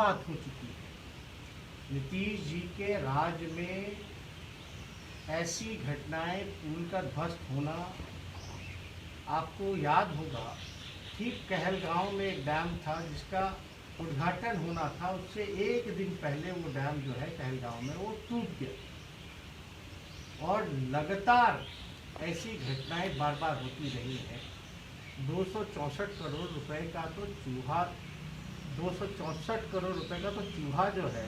बात हो चुकी है। नीतीश जी के राज में ऐसी घटनाएं, पुल का ध्वस्त होना, आपको याद होगा ठीक कहलगांव में एक डैम था जिसका उद्घाटन होना था, उससे एक दिन पहले वो डैम जो है कहलगांव में वो टूट गया। और लगातार ऐसी घटनाएं बार बार होती रही है। 264 करोड़ रुपए का तो चूहा 264 करोड़ रुपए का तो चूहा जो है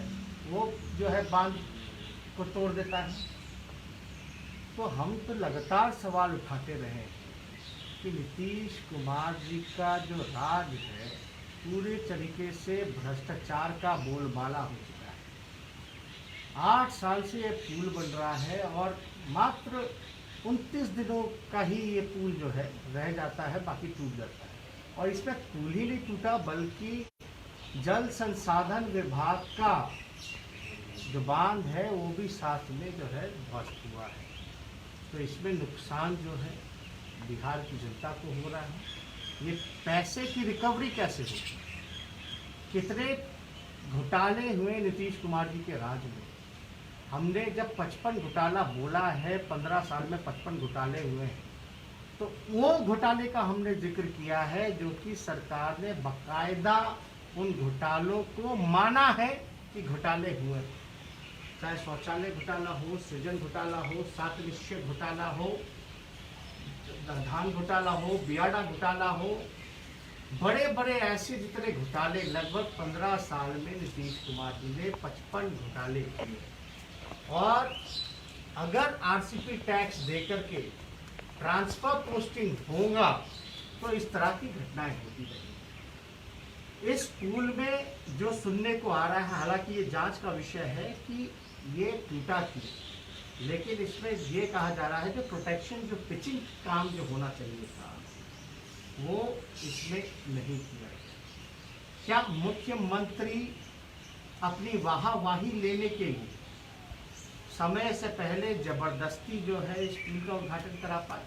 वो जो है बांध को तोड़ देता है। तो हम तो लगातार सवाल उठाते रहे हैं कि नीतीश कुमार जी का जो राज है पूरे तरीके से भ्रष्टाचार का बोलबाला हो चुका है। 8 साल से ये पुल बन रहा है और मात्र 29 दिनों का ही ये पुल जो है रह जाता है, बाकी टूट जाता है। और इसमें पुल ही नहीं टूटा बल्कि जल संसाधन विभाग का जो बांध है वो भी साथ में जो है ध्वस्त हुआ है। तो इसमें नुकसान जो है बिहार की जनता को हो रहा है। ये पैसे की रिकवरी कैसे होगी? कितने घोटाले हुए नीतीश कुमार जी के राज में। हमने जब 55 घोटाला बोला है, 15 साल में 55 घोटाले हुए हैं, तो वो घोटाले का हमने जिक्र किया है जो कि सरकार ने बाकायदा उन घोटालों को माना है कि घोटाले हुए। चाहे शौचालय घोटाला हो, सृजन घोटाला हो, 7 निश्चय घोटाला हो, धान घोटाला हो, बियाडा घोटाला हो, बड़े बड़े ऐसे जितने घोटाले लगभग 15 साल में नीतीश कुमार जी ने 55 घोटाले किए। और अगर आरसीपी टैक्स देकर के ट्रांसफर पोस्टिंग होगा तो इस तरह की घटनाएं होती रहेंगी। इस पुल में जो सुनने को आ रहा है, हालांकि ये जांच का विषय है कि ये टूटा क्यों, लेकिन इसमें ये कहा जा रहा है कि प्रोटेक्शन जो पिचिंग काम जो होना चाहिए था वो इसमें नहीं किया गया। क्या मुख्यमंत्री अपनी वाहवाही लेने के लिए समय से पहले जबरदस्ती जो है इस पुल का उद्घाटन करा पाए,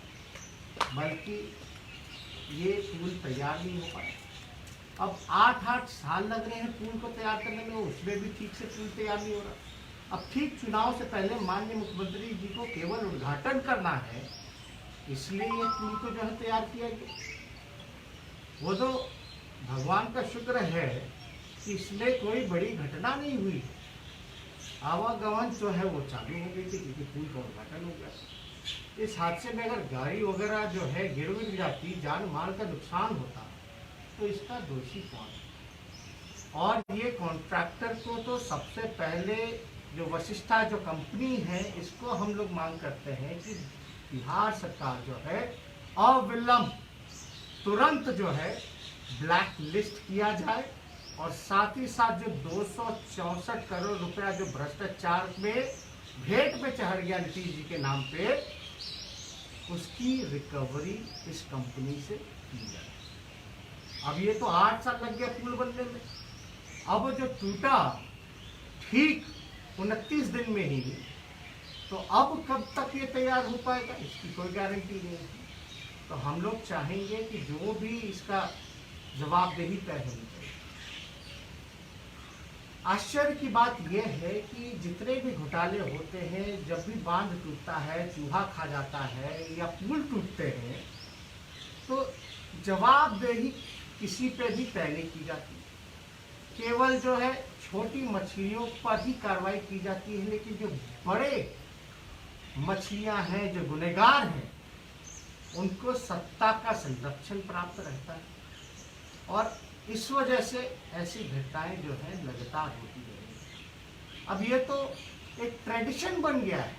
बल्कि ये पुल तैयार नहीं हो पाया। अब 8 साल लग रहे हैं पुल को तैयार करने में, उसमें भी ठीक से पुल तैयार नहीं हो रहा। अब ठीक चुनाव से पहले माननीय मुख्यमंत्री जी को केवल उद्घाटन करना है, इसलिए ये पुल को जो है तैयार किया गया। वो तो भगवान का शुक्र है कि इसमें कोई बड़ी घटना नहीं हुई, आवागमन जो है वो चालू हो गई थी क्योंकि पुल का उद्घाटन हो गया। इस हादसे में अगर गाड़ी वगैरह जो है गिर जाती, जान माल का नुकसान होता, तो इसका दोषी कौन है? और ये कॉन्ट्रैक्टर को तो सबसे पहले जो वशिष्ठा जो कंपनी है, इसको हम लोग मांग करते हैं कि बिहार सरकार जो है अविलंब तुरंत जो है ब्लैक लिस्ट किया जाए और साथ ही साथ जो 264 करोड़ रुपया जो भ्रष्टाचार में भेंट में चढ़ गया नीतीश जी के नाम पे, उसकी रिकवरी इस कंपनी से की जाए। अब ये तो 8 साल लग गया पुल बनने में, अब जो टूटा ठीक 29 दिन में ही, तो अब कब तक ये तैयार हो पाएगा इसकी कोई गारंटी नहीं है। तो हम लोग चाहेंगे कि जो भी इसका जवाबदेही तय होनी चाहिए। आश्चर्य की बात यह है कि जितने भी घोटाले होते हैं, जब भी बांध टूटता है, चूहा खा जाता है या पुल टूटते हैं, तो जवाबदेही किसी पे भी तय नहीं की जाती। केवल जो है छोटी मछलियों पर ही कार्रवाई की जाती है, लेकिन जो बड़े मछलियां हैं, जो गुनहगार हैं, उनको सत्ता का संरक्षण प्राप्त रहता है। और इस वजह से ऐसी घटनाएं जो है लगातार होती रहेंगी। अब ये तो एक ट्रेडिशन बन गया है,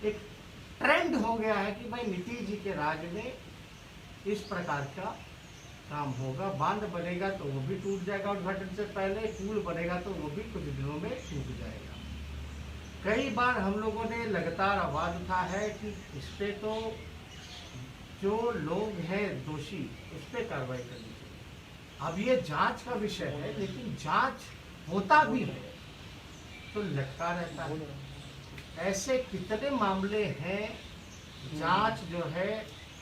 एक ट्रेंड हो गया है कि भाई नीतीश जी के राज में इस प्रकार का काम होगा। बांध बनेगा तो वो भी टूट जाएगा उद्घाटन से पहले, पुल बनेगा तो वो भी कुछ दिनों में टूट जाएगा। कई बार हम लोगों ने लगातार आवाज उठा है कि इस पे तो जो लोग हैं दोषी, उस पर कार्रवाई करनी चाहिए। अब ये जांच का विषय है, लेकिन जांच होता भी है तो लटका रहता है। ऐसे कितने मामले हैं, जांच जो है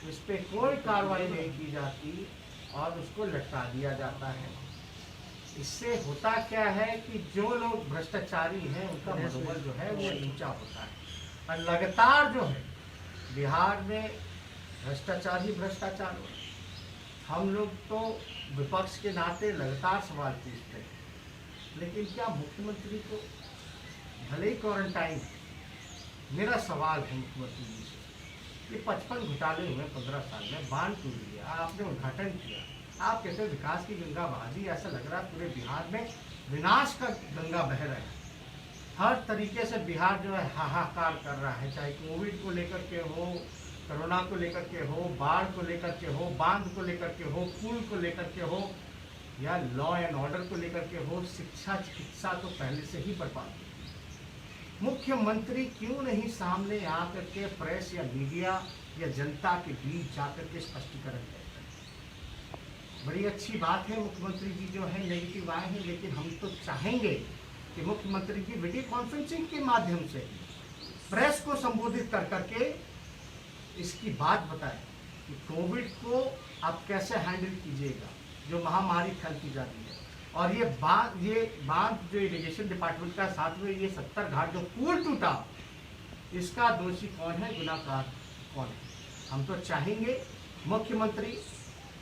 इस पे कोई कार्रवाई नहीं की जाती और उसको लटका दिया जाता है। इससे होता क्या है कि जो लोग भ्रष्टाचारी हैं उनका मनोबल जो है वो नीचा होता है, और लगातार जो है बिहार में भ्रष्टाचार ही भ्रष्टाचार हो। हम लोग तो विपक्ष के नाते लगातार सवाल पूछते हैं, लेकिन क्या मुख्यमंत्री को भले ही क्वारंटाइन, मेरा सवाल है मुख्यमंत्री जी से, ये 55 घोटाले हुए 15 साल में, बांध टूट गया, आपने उद्घाटन किया, आप कहते हैं विकास की गंगा बहा दी, ऐसा लग रहा है पूरे बिहार में विनाश का गंगा बह रहा है। हर तरीके से बिहार जो है हाहाकार कर रहा है, चाहे कोविड को लेकर के हो, कोरोना को लेकर के हो, बाढ़ को लेकर के हो, बांध को लेकर के हो, पुल को लेकर के हो, या लॉ एंड ऑर्डर को लेकर के हो, शिक्षा चिकित्सा तो पहले से ही बर्बाद है। मुख्यमंत्री क्यों नहीं सामने आकर के प्रेस या मीडिया या जनता के बीच जाकर के स्पष्टीकरण करते हैं? बड़ी अच्छी बात है मुख्यमंत्री जी जो है नेगेटिव आए हैं, लेकिन हम तो चाहेंगे कि मुख्यमंत्री की वीडियो कॉन्फ्रेंसिंग के माध्यम से प्रेस को संबोधित कर करके इसकी बात बताएं कि कोविड को आप कैसे हैंडल कीजिएगा, जो महामारी फैलती जा रही है, और ये बांध जो इरिगेशन डिपार्टमेंट का साथ में ये 70 घाट जो पुल टूटा, इसका दोषी कौन है, गुनाहगार कौन है? हम तो चाहेंगे मुख्यमंत्री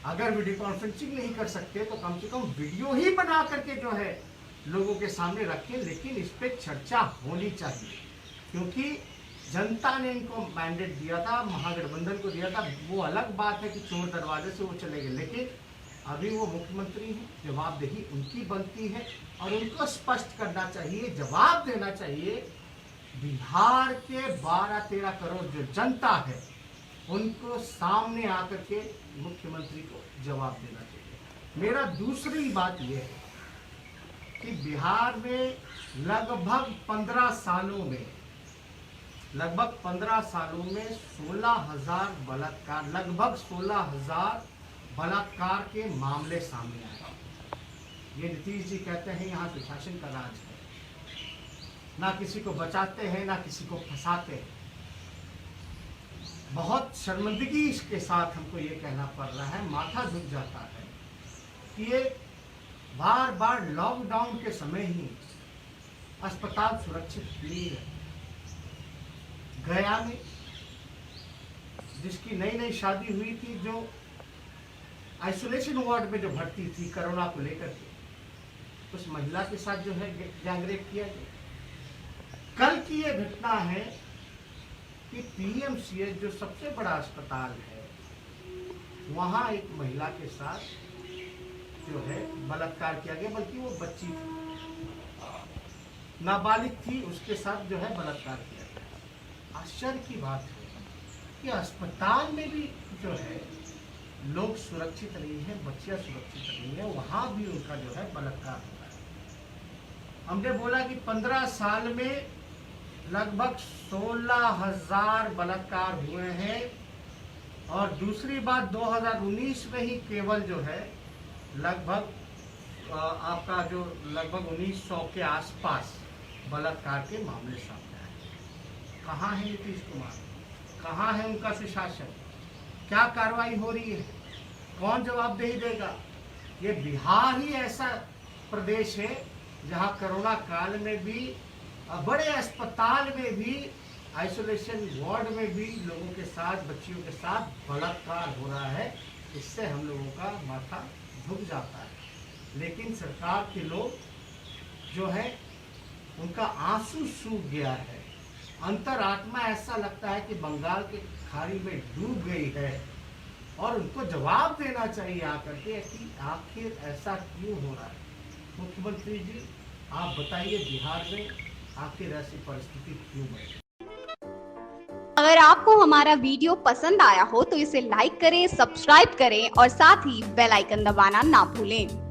अगर वीडियो कॉन्फ्रेंसिंग नहीं कर सकते तो कम से कम वीडियो ही बना करके जो है लोगों के सामने रखें, लेकिन इस पे चर्चा होनी चाहिए, क्योंकि जनता ने इनको मैंडेट दिया था, महागठबंधन को दिया था। वो अलग बात है कि चोर दरवाजे से वो चले गए, लेकिन अभी वो मुख्यमंत्री हैं, जवाबदेही उनकी बनती है और उनको स्पष्ट करना चाहिए, जवाब देना चाहिए। बिहार के 12-13 करोड़ जो जनता है उनको सामने आकर के मुख्यमंत्री को जवाब देना चाहिए। मेरा दूसरी बात यह है कि बिहार में लगभग 15 सालों में 16,000 बलात्कार, लगभग 16,000 बलात्कार के मामले सामने आए। ये नीतीश जी कहते हैं यहाँ सुशासन का राज है, ना किसी को बचाते हैं ना किसी को फंसाते हैं। बहुत शर्मिंदगी के साथ हमको ये कहना पड़ रहा है, माथा झुक जाता है कि ये बार बार लॉकडाउन के समय ही अस्पताल सुरक्षित नहीं है। गया में जिसकी नई शादी हुई थी, जो आइसोलेशन वार्ड में जो भर्ती थी कोरोना को लेकर के, उस महिला के साथ जो है गैंगरेप किया गया। कल की ये घटना है कि पीएमसीएच जो सबसे बड़ा अस्पताल है, वहां एक महिला के साथ जो है बलात्कार किया गया, बल्कि वो बच्ची थी, नाबालिग थी, उसके साथ जो है बलात्कार किया गया। आश्चर्य की बात है कि अस्पताल में भी जो है लोग सुरक्षित नहीं है, बच्चियां सुरक्षित नहीं है, वहां भी उनका जो है बलात्कार हो रहा है। हमने बोला कि 15 साल में लगभग 16,000 बलात्कार हुए हैं, और दूसरी बात 2019 में ही केवल जो है लगभग आपका जो लगभग 1900 के आसपास बलात्कार के मामले सामने आए। कहाँ है नीतीश कुमार, कहाँ है उनका सुशासन, क्या कार्रवाई हो रही है, कौन जवाबदेही देगा? ये बिहार ही ऐसा प्रदेश है जहाँ कोरोना काल में भी, बड़े अस्पताल में भी, आइसोलेशन वार्ड में भी लोगों के साथ, बच्चियों के साथ बलात्कार हो रहा है। इससे हम लोगों का माथा झुक जाता है, लेकिन सरकार के लोग जो है उनका आंसू सूख गया है, अंतरात्मा ऐसा लगता है कि बंगाल के खाड़ी में डूब गई है, और उनको जवाब देना चाहिए आकर के कि आखिर ऐसा क्यों हो रहा है। मुख्यमंत्री जी आप बताइए, बिहार में आखिर ऐसी परिस्थिति क्यों बनी? अगर आपको हमारा वीडियो पसंद आया हो तो इसे लाइक करें, सब्सक्राइब करें और साथ ही बेल आइकन दबाना ना भूलें।